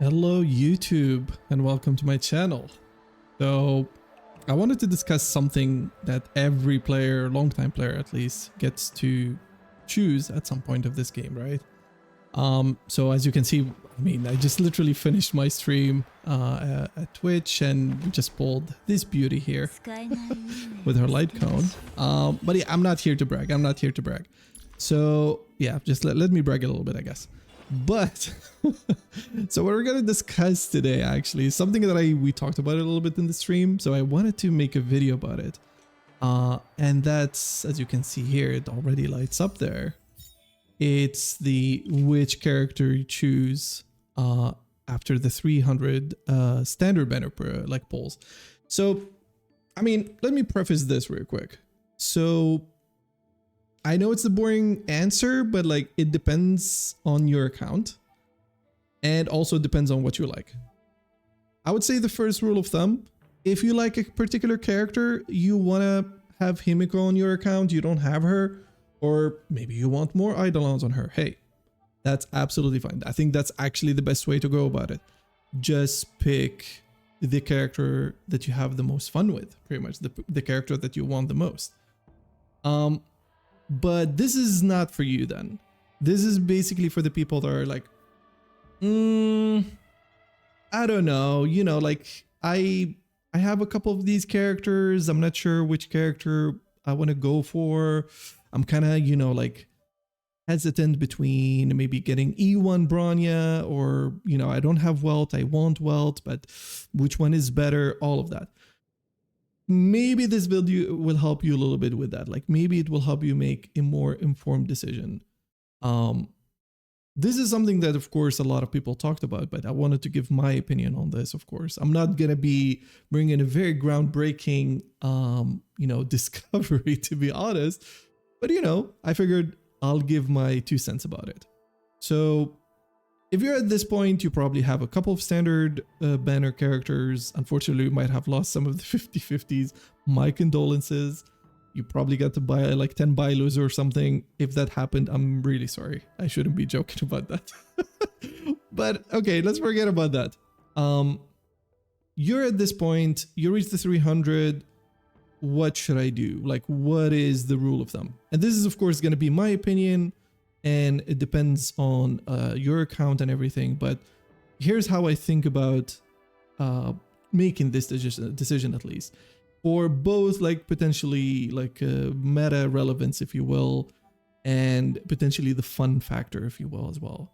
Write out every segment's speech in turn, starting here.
Hello YouTube and welcome to my channel. So I wanted to discuss something that every player, longtime player at least, gets to choose at some point of this game, right? So as you can see, I just literally finished my stream at Twitch and we just pulled this beauty here with her light cone. But yeah, I'm not here to brag. I'm not here to brag. So yeah, just let me brag a little bit, I guess. But so what we're gonna discuss today actually is something that we talked about a little bit in the stream. So I wanted to make a video about it. And that's, as you can see here, it already lights up there. It's the which character you choose after the 300 standard banner polls. So, let me preface this real quick. So, I know it's a boring answer, but it depends on your account and also depends on what you like. I would say the first rule of thumb, if you like a particular character, you want to have Himiko on your account, you don't have her, or maybe you want more Eidolons on her. Hey, that's absolutely fine. I think that's actually the best way to go about it. Just pick the character that you have the most fun with, pretty much the character that you want the most. But this is not for you then. This is basically for the people that are like, I don't know, I have a couple of these characters. I'm not sure which character I want to go for. I'm kind of, hesitant between maybe getting E1 Bronya or, I don't have wealth. I want wealth, but which one is better? All of that. Maybe this video will help you a little bit with that. Maybe it will help you make a more informed decision. This is something that, of course, a lot of people talked about, but I wanted to give my opinion on this, of course. I'm not going to be bringing a very groundbreaking, discovery, to be honest. But, I figured I'll give my 2 cents about it. So if you're at this point, you probably have a couple of standard banner characters. Unfortunately, you might have lost some of the 50/50s. My condolences. You probably got to buy 10 Bailos or something. If that happened, I'm really sorry. I shouldn't be joking about that. But okay, let's forget about that. You're at this point, you reached the 300. What should I do? What is the rule of thumb? And this is, of course, going to be my opinion. And it depends on your account and everything. But here's how I think about making this decision at least. For both potentially meta relevance, if you will, and potentially the fun factor, if you will, as well.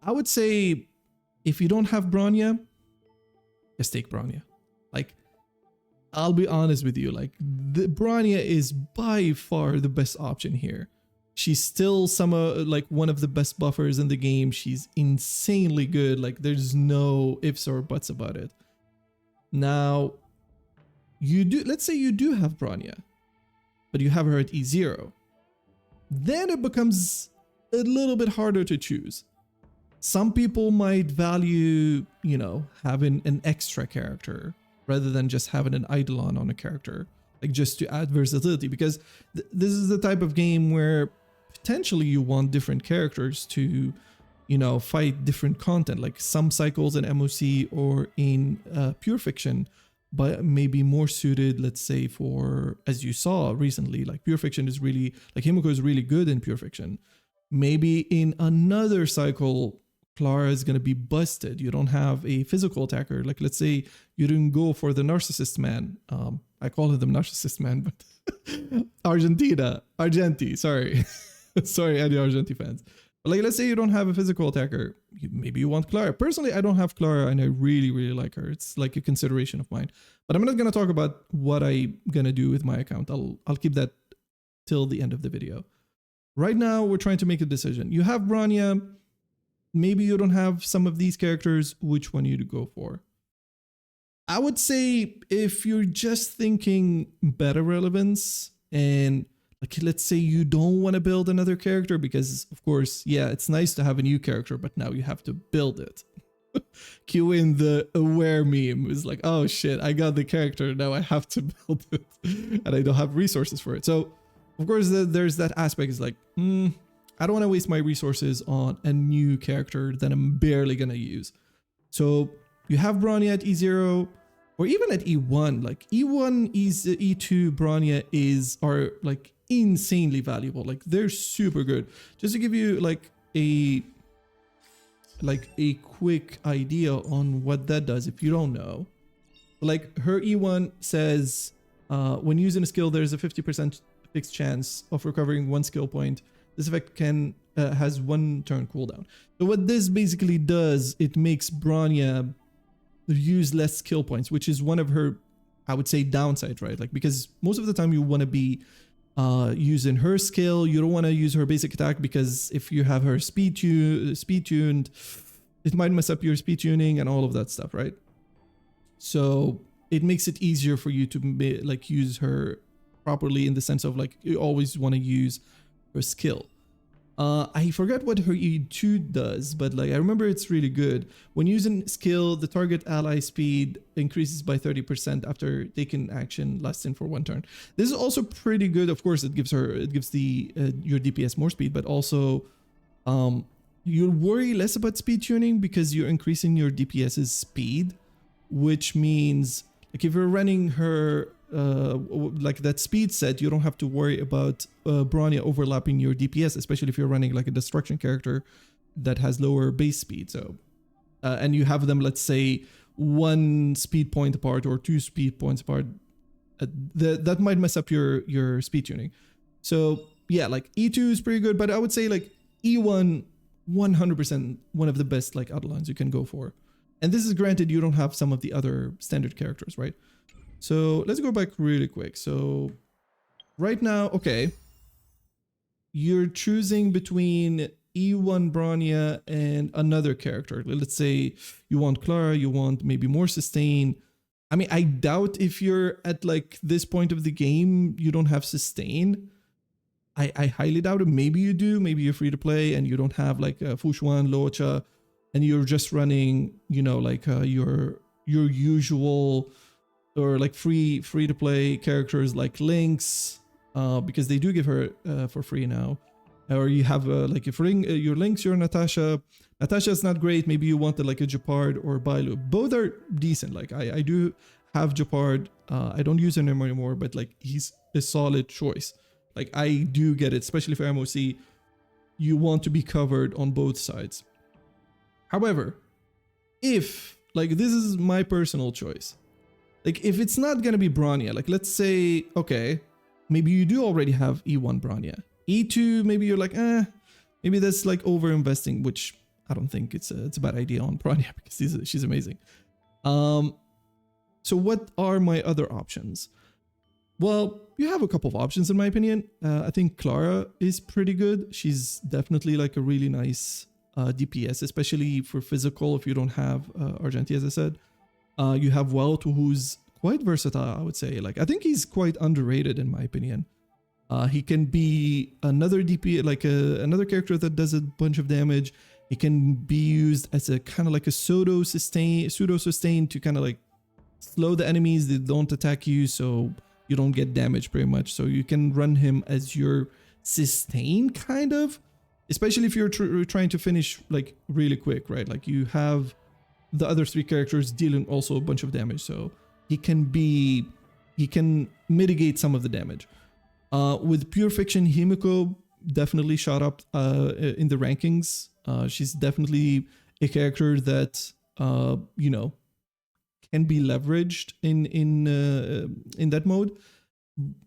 I would say if you don't have Bronya, just take Bronya. I'll be honest with you, the Bronya is by far the best option here. She's still one of the best buffers in the game. She's insanely good. There's no ifs or buts about it. Now, let's say you do have Bronya, but you have her at E0. Then it becomes a little bit harder to choose. Some people might value, having an extra character rather than just having an Eidolon on a character, just to add versatility, because this is the type of game where potentially you want different characters to, fight different content, some cycles in MOC or in pure fiction, but maybe more suited, let's say, for, as you saw recently, pure fiction is really, Himiko is really good in pure fiction. Maybe in another cycle, Clara is going to be busted. You don't have a physical attacker. Let's say you didn't go for the narcissist man. I call him the narcissist man, but Argenti, sorry. Sorry, any Argenti fans. But let's say you don't have a physical attacker. Maybe you want Clara. Personally, I don't have Clara and I really, really like her. It's a consideration of mine. But I'm not going to talk about what I'm going to do with my account. I'll keep that till the end of the video. Right now, we're trying to make a decision. You have Bronya. Maybe you don't have some of these characters. Which one you to go for? I would say if you're just thinking better relevance and let's say you don't want to build another character because, of course, yeah, it's nice to have a new character, but now you have to build it. Cue in the aware meme. It's oh shit, I got the character, now I have to build it. And I don't have resources for it. So, of course, there's that aspect. It's I don't want to waste my resources on a new character that I'm barely gonna use. So you have Bronya at E0 or even at E1. Like E1, E2 Bronya are like insanely valuable. Like they're super good. Just to give you like a quick idea on what that does if you don't know. Like her E1 says when using a skill there's a 50% fixed chance of recovering 1 skill point. This effect has 1 turn cooldown. So what this basically does, it makes Bronya use less skill points, which is one of her, I would say, downsides, right? Like because most of the time you want to be using her skill. You don't want to use her basic attack because if you have her speed tuned, it might mess up your speed tuning and all of that stuff, right? So it makes it easier for you to like use her properly in the sense of like you always want to use her skill. I forgot what her E2 does, but like I remember it's really good. When using skill, the target ally speed increases by 30% after taking action lasting for 1 turn. This is also pretty good. Of course, it gives the your DPS more speed, but also you'll worry less about speed tuning because you're increasing your DPS's speed, which means like if you're running her like that speed set, you don't have to worry about Bronya overlapping your DPS, especially if you're running like a destruction character that has lower base speed. So and you have them, let's say 1 speed point apart or 2 speed points apart, that might mess up your speed tuning. So yeah, like E2 is pretty good, but I would say like E1 100% one of the best like outlines you can go for. And this is granted you don't have some of the other standard characters, right? So let's go back really quick. So right now, okay, you're choosing between E1 Bronya and another character. Let's say you want Clara, you want maybe more sustain. I mean, I doubt if you're at like this point of the game, you don't have sustain. I highly doubt it. Maybe you do. Maybe you're free to play and you don't have like Fushuan, Locha, and you're just running, you know, like your usual or like free to play characters like Lynx, because they do give her for free now. Or you have like if your Lynx, your Natasha. Natasha's not great. Maybe you wanted like a Japard or Bailu. Both are decent. Like I do have Japard. I don't use him anymore, but like he's a solid choice. Like I do get it, especially for MOC. You want to be covered on both sides. However, if like this is my personal choice, like if it's not gonna be Bronya, like let's say, okay, maybe you do already have E1 Bronya. E2, maybe you're like, maybe that's like over investing, which I don't think it's a bad idea on Bronya because she's amazing. So what are my other options? Well, you have a couple of options in my opinion. I think Clara is pretty good. She's definitely like a really nice DPS, especially for physical if you don't have Argenti, as I said. You have Welt, who's quite versatile, I would say. Like I think he's quite underrated in my opinion. He can be another DP, like another character that does a bunch of damage. He can be used as a kind of like a pseudo sustain to kind of like slow the enemies that don't attack you, so you don't get damaged pretty much. So you can run him as your sustain kind of, especially if you're trying to finish like really quick, right? Like you have the other 3 characters dealing also a bunch of damage, so he can mitigate some of the damage. With Pure Fiction, Himiko definitely shot up in the rankings. She's definitely a character that you know, can be leveraged in that mode.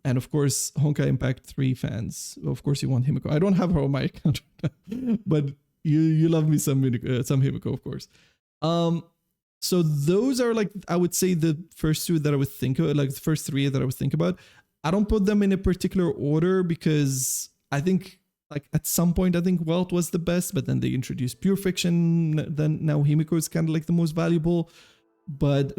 And of course, Honkai Impact 3 fans, of course you want Himiko. I don't have her on my account, but you love me some Himiko, of course. So those are like, I would say the first 2 that I would think of, like the first 3 that I would think about. I don't put them in a particular order because I think like at some point I think Welt was the best, but then they introduced Pure Fiction. Then now Himiko is kind of like the most valuable, but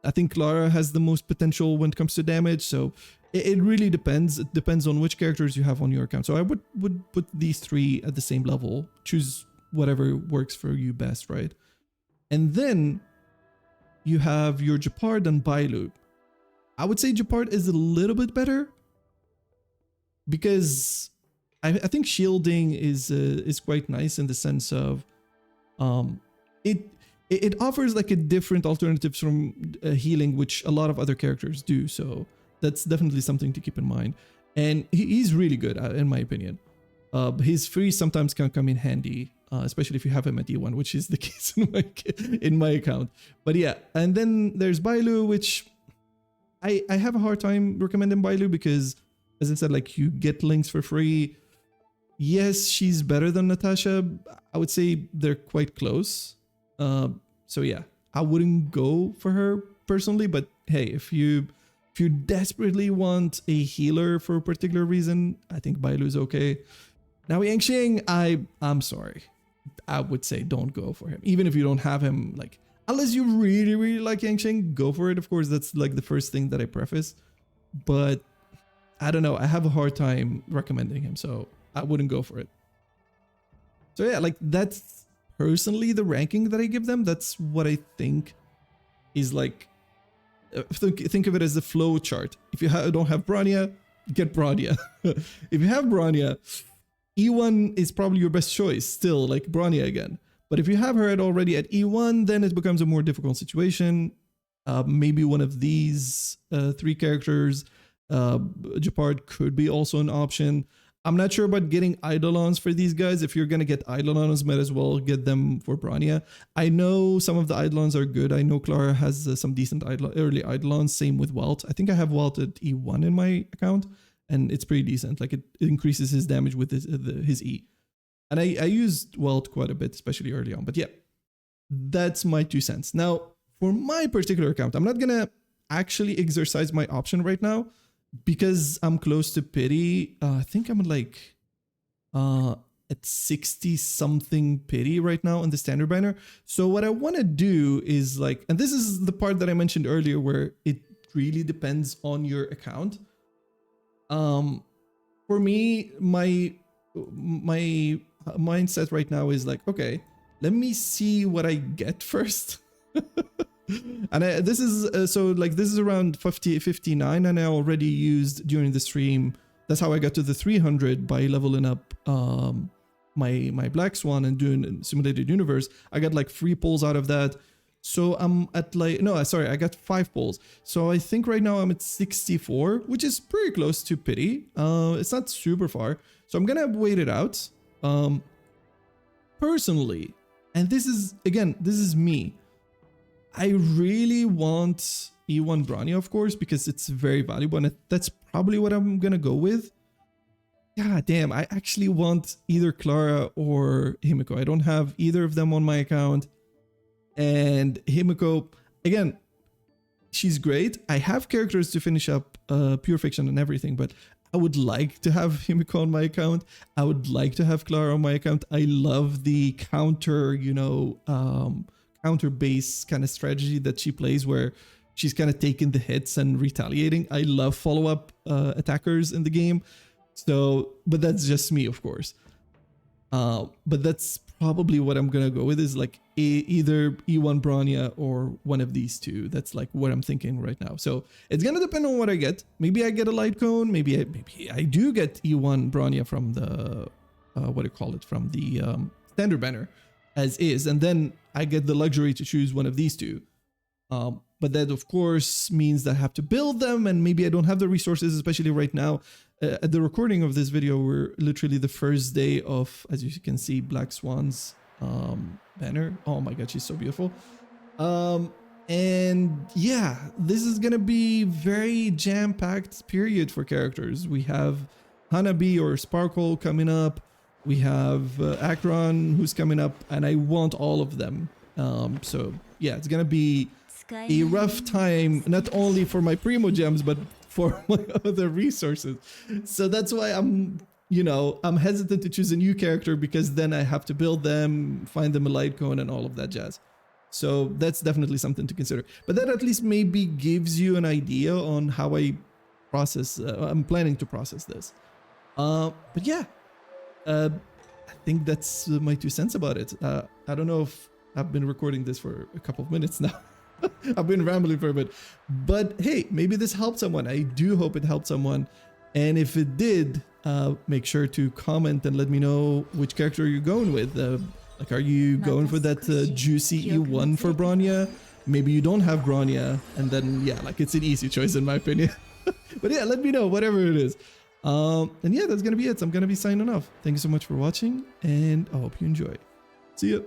I think Clara has the most potential when it comes to damage. So it really depends. It depends on which characters you have on your account. So I would put these 3 at the same level. Choose whatever works for you best, right? And then you have your Japard and Bailu. I would say Japard is a little bit better because I think shielding is quite nice in the sense of um, it it offers like a different alternatives from healing, which a lot of other characters do. So that's definitely something to keep in mind. And he's really good, in my opinion. His freeze sometimes can come in handy, especially if you have him at E1, which is the case in my account. But yeah, and then there's Bailu, which I have a hard time recommending Bailu because, as I said, like you get links for free. Yes, she's better than Natasha. I would say they're quite close. So yeah, I wouldn't go for her personally. But hey, if you desperately want a healer for a particular reason, I think Bailu's okay. Now Yangxing, I'm sorry. I would say don't go for him. Even if you don't have him, like, unless you really, really like Yangxing, go for it. Of course, that's like the first thing that I preface. But I don't know. I have a hard time recommending him, so I wouldn't go for it. So yeah, like that's personally the ranking that I give them. That's what I think is like, think of it as the flow chart. If you don't have Bronya, get Bronya. If you have Bronya, E1 is probably your best choice still, like Bronya again. But if you have her already at E1, then it becomes a more difficult situation. Maybe one of these three characters, Japard could be also an option. I'm not sure about getting Eidolons for these guys. If you're going to get Eidolons, might as well get them for Bronya. I know some of the Eidolons are good. I know Clara has some decent early Eidolons. Same with Welt. I think I have Welt at E1 in my account, and it's pretty decent. Like it increases his damage with his E. And I used Welt quite a bit, especially early on. But yeah, that's my 2 cents. Now, for my particular account, I'm not going to actually exercise my option right now, because I'm close to pity. I think I'm like at 60 something pity right now on the standard banner. So what I want to do is like, and this is the part that I mentioned earlier where it really depends on your account. For me, my mindset right now is like, okay, let me see what I get first. And this is so like this is around 59, and I already used during the stream. That's how I got to the 300 by leveling up my Black Swan and doing simulated universe. I got like 3 pulls out of that, so I'm at like, no, sorry, I got 5 pulls. So I think right now I'm at 64, which is pretty close to pity. It's not super far, so I'm gonna wait it out. Personally, and this is me. I really want E1 Bronya, of course, because it's very valuable, and that's probably what I'm gonna go with. God damn, I actually want either Clara or Himiko. I don't have either of them on my account. And Himiko, again, she's great. I have characters to finish up Pure Fiction and everything, but I would like to have Himiko on my account. I would like to have Clara on my account. I love the counter, counter base kind of strategy that she plays, where she's kind of taking the hits and retaliating. I love follow-up attackers in the game. So, but that's just me, of course. But that's probably what I'm gonna go with, is like either E1 Bronya or one of these two. That's like what I'm thinking right now. So it's gonna depend on what I get. Maybe I get a light cone. Maybe I do get E1 Bronya from the from the standard banner as is, and then I get the luxury to choose one of these two. But that of course means that I have to build them, and maybe I don't have the resources, especially right now. At the recording of this video, we're literally the first day of, as you can see, Black Swan's banner. Oh my god, she's so beautiful. And yeah, this is gonna be very jam-packed period for characters. We have Hanabi or Sparkle coming up. We have Akron who's coming up, and I want all of them. So yeah, it's gonna be a rough time, not only for my Primo gems, but for my other resources. So that's why I'm hesitant to choose a new character, because then I have to build them, find them a light cone, and all of that jazz. So that's definitely something to consider. But that at least maybe gives you an idea on how I process, I'm planning to process this. But yeah, I think that's my 2 cents about it. I don't know if I've been recording this for a couple of minutes now. I've been rambling for a bit, but hey, maybe this helped someone. I do hope it helped someone. And if it did, Make sure to comment and let me know which character you're going with. Like, are you going for that juicy E1 for Bronya? Maybe you don't have Bronya, and then yeah, like it's an easy choice in my opinion. But yeah, let me know, whatever it is. And yeah, that's gonna be it. So I'm gonna be signing off. Thank you so much for watching, and I hope you enjoy. See ya.